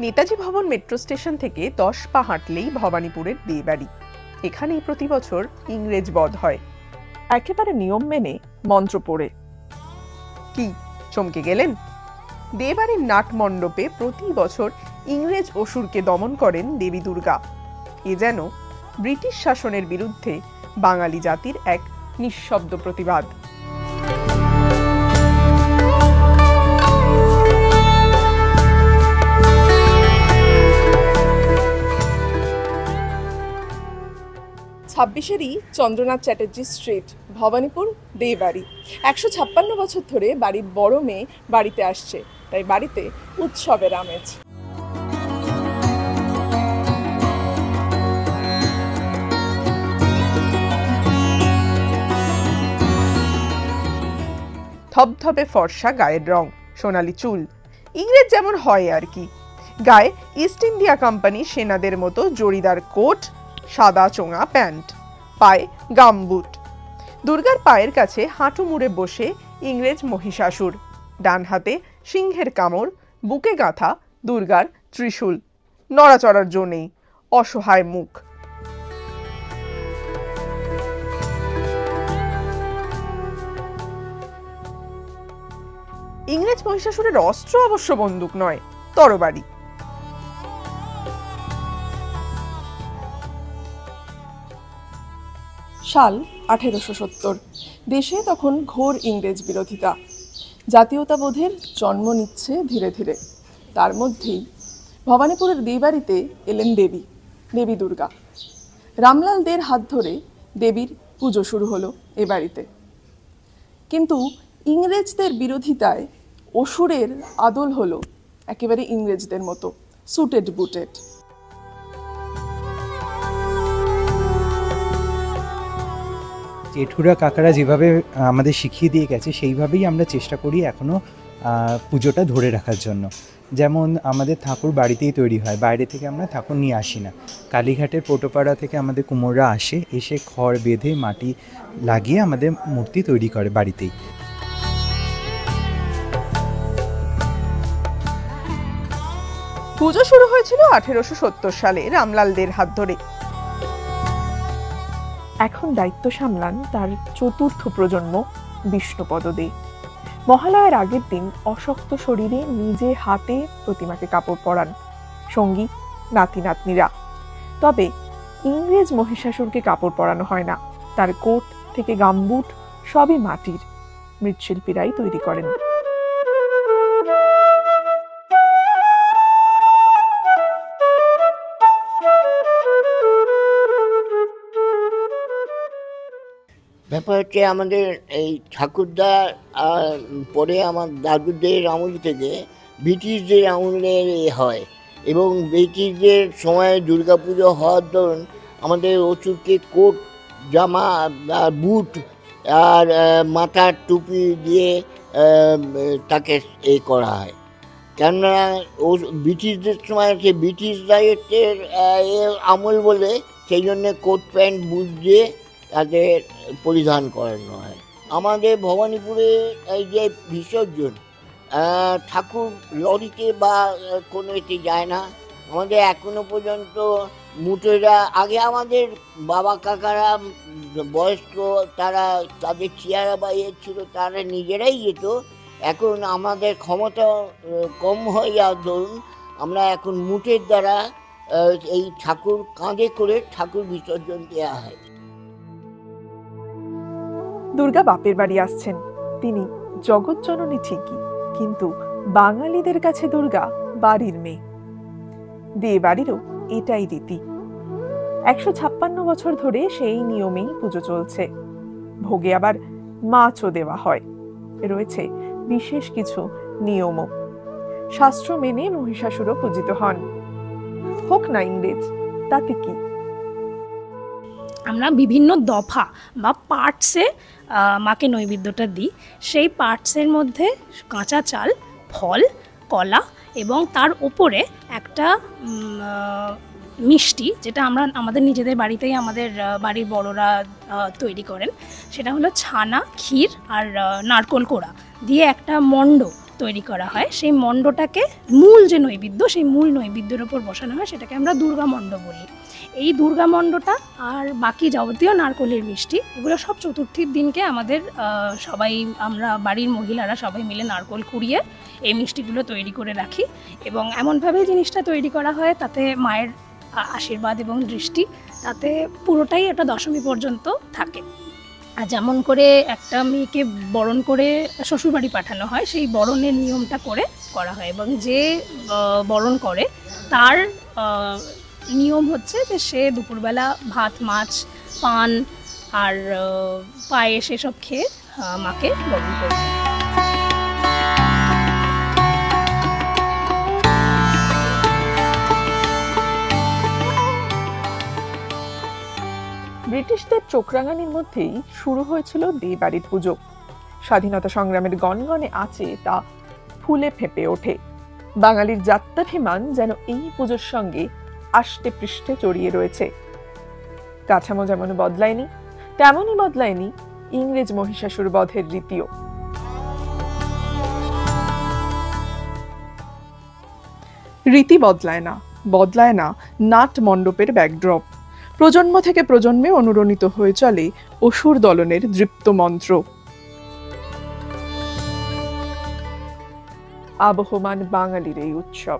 নেতাজি ভবন metro station থেকে 10 পা হাঁটলেই ভবানীপুরের বিয়েবাড়ি। এখানেই প্রতি বছর ইংরেজ বধ হয়, একেবারে নিয়ম মেনে, মন্ত্র পড়ে। কি চমকে গেলেন? বিয়েবাড়ির নাট মণ্ডপে প্রতি বছর ইংরেজ অসুরকে দমন করেন দেবী দুর্গা। এ যেন ব্রিটিশ শাসনের বিরুদ্ধে বাঙালি জাতির এক নিঃশব্দ প্রতিবাদ। 26 চন্দ্রনাথ চ্যাটার্জি স্ট্রিট, ভবানীপুর, বিয়েবাড়ি। 156 বছর ধরে বাড়ির বড় মেয়ে বাড়িতে আসছে, তাই বাড়িতে উৎসবের আমেজ। ধবধবে ফর্সা গায়ের রং, সোনালি চুল, ইংরেজ যেমন হয় আর কি। গায়ে ইস্ট ইন্ডিয়া কোম্পানি সেনাদের মতো জরিদার কোট, সাদা চোঙা প্যান্ট, পায়ে গামবুট। দুর্গার পায়ের কাছে হাঁটু মুড়ে বসে ইংরেজ মহিষাসুর, ডান হাতে সিংহের কামড়, বুকে গাঁথা দুর্গার ত্রিশূল। নড়াচড়ার জো নেই, অসহায় মুখ। ইংরেজ মহিষাসুরের অস্ত্র অবশ্য বন্দুক নয়, তরবারি। সাল 1870। দেশে তখন ঘোর ইংরেজ বিরোধিতা, জাতীয়তাবোধের জন্ম নিচ্ছে ধীরে ধীরে। তার মধ্যেই ভবানীপুরের বিয়েবাড়িতে এলেন দেবী দুর্গা। রামলাল দের হাত ধরে দেবীর পুজো শুরু হলো এ বাড়িতে। কিন্তু ইংরেজদের বিরোধিতায় অসুরের আদল হলো একেবারে ইংরেজদের মতো, সুটেড বুটেড। জেঠুরা কাকারা যেভাবে আমাদের শিখিয়ে দিয়ে গেছে সেইভাবেই আমরা চেষ্টা করি এখনও পুজোটা ধরে রাখার জন্য। যেমন আমাদের ঠাকুর বাড়িতেই তৈরি হয়, বাইরে থেকে আমরা ঠাকুর নিয়ে আসি না। কালীঘাটের পোটোপাড়া থেকে আমাদের কুমোররা এসে খড় বেঁধে মাটি লাগিয়ে আমাদের মূর্তি তৈরি করে বাড়িতেই। পুজো শুরু হয়েছিল 1870 সালে রামলাল দের হাত ধরে। এখন দায়িত্ব সামলান তার চতুর্থ প্রজন্ম বিষ্ণুপদ দে। মহালয়ার আগের দিন অশক্ত শরীরে নিজে হাতে প্রতিমাকে কাপড় পরান, সঙ্গী নাতি নাতনিরা। তবে ইংরেজ মহিষাসুরকে কাপড় পরানো হয় না, তার কোট থেকে গামবুট সবই মাটির, মৃৎশিল্পীরাই তৈরি করেন। ব্যাপার হচ্ছে আমাদের এই ঠাকুরদা পরে আমার দাদুদের আমল থেকে ব্রিটিশদের আমলের হয়, এবং ব্রিটিশদের সময় দুর্গাপুজো হওয়ার দরুন আমাদের অসুরকে কোট, জামা, বুট আর মাথার টুপি দিয়ে তাকে করা হয়। কেননা ব্রিটিশদের সময় সে ব্রিটিশ রাইটের আমল বলে সেই জন্যে কোট প্যান্ট বুট দিয়ে তাদের পরিধান করানো হয়। আমাদের ভবানীপুরে এই যে বিসর্জন, ঠাকুর লরিতে বা কোনো এতে যায় না। আমাদের এখনো পর্যন্ত মুঠোরা, আগে আমাদের বাবা কাকারা বয়স্ক, তারা তাদের চেয়ারা বাইরে ছিল, তারা নিজেরাই যেত। এখন আমাদের ক্ষমতা কম হয়ে যাওয়ার ধরুন আমরা এখন মুঠের দ্বারা এই ঠাকুর কাঁধে করে ঠাকুর বিসর্জন দেওয়া হয়। দুর্গা বাপের বাড়ি আসছেন, তিনি জগৎ জননী ঠিকই, কিন্তু বাঙালিদের কাছে দুর্গা বাড়ির মেয়ে। বিয়ে বাড়িরও এটাই রীতি। 156 বছর ধরে সেই নিয়মেই পুজো চলছে। ভোগে আবার মাছও দেওয়া হয়। রয়েছে বিশেষ কিছু নিয়মও। শাস্ত্র মেনে মহিষাসুরও পূজিত হন। হোক না ইংরেজ, তাতে কি? আমরা বিভিন্ন দফা বা পার্টসে মাকে নৈবেদ্যটা দিই। সেই পার্টসের মধ্যে কাঁচা চাল, ফল, কলা এবং তার ওপরে একটা মিষ্টি, যেটা আমরা আমাদের নিজেদের বাড়িতেই আমাদের বাড়ির বড়রা তৈরি করেন। সেটা হলো ছানা, ক্ষীর আর নারকোল কোড়া দিয়ে একটা মণ্ড তৈরি করা হয়, সেই মণ্ডটাকে মূল যে নৈবেদ্য, সেই মূল নৈবেদ্যের ওপর বসানো হয়, সেটাকে আমরা দুর্গা মণ্ড বলি। এই দুর্গা মণ্ডটা আর বাকি যাবতীয় নারকোলের মিষ্টি, এগুলো সব চতুর্থীর দিনকে আমাদের সবাই, আমরা বাড়ির মহিলারা সবাই মিলে নারকোল কুড়িয়ে এই মিষ্টিগুলো তৈরি করে রাখি। এবং এমনভাবে জিনিসটা তৈরি করা হয় তাতে মায়ের আশীর্বাদ এবং দৃষ্টি তাতে পুরোটাই এটা দশমী পর্যন্ত থাকে। আর যেমন করে একটা মেয়েকে বরণ করে শ্বশুরবাড়ি পাঠানো হয়, সেই বরণের নিয়মটা করা হয়। এবং যে বরণ করে তার নিয়ম হচ্ছে যে সে দুপুরবেলা ভাত, মাছ, পান আর পায়েস এসব খেয়ে মাকে বরণ করবে। ব্রিটিশদের চোখ রাঙানির মধ্যেই শুরু হয়েছিল দেবাড়ির পুজো। স্বাধীনতা সংগ্রামের গনগনে আছে তা ফুলে ফেঁপে ওঠে। বাঙালির যাত্রাভিমান যেন এই পুজোর সঙ্গে আষ্টে পৃষ্ঠে জড়িয়ে রয়েছে। কাঠামো যেমন বদলায়নি, তেমনই বদলায়নি ইংরেজ মহিষাসুর বধের রীতিও। রীতি বদলায় না, বদলায় না নাট মণ্ডপের ব্যাকড্রপ। প্রজন্ম থেকে প্রজন্মে অনুরণিত হয়ে চলে অসুর দলনের দৃপ্ত মন্ত্র। আবহমান বাঙালির এই উৎসব।